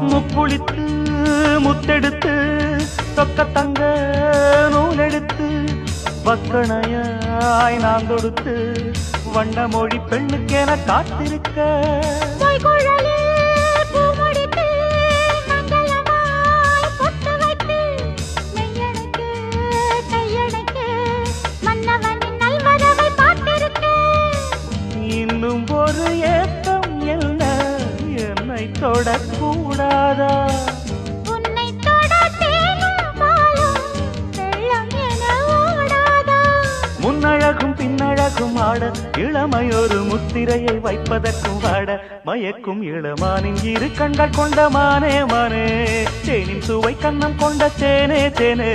முக்குளித்து முத்தெடுத்து தொக்க தங்க நூலெடுத்து வக்கணையாய் நான் தொடுத்து வண்ண மொழி பெண்ணுக்கென காத்திருக்க இன்னும் ஒரு ஏக்கம் என்ன என்னை தொடக்கூடாதா முன்னழகும் பின்னழகும் ஆட இளமையொரு முத்திரையை வைப்பதற்கும் வாட மயக்கும் இளமானின் இரு கண்கள் கொண்ட மானே மானே தேனின் சுவை கண்ணம் கொண்ட தேனே தேனே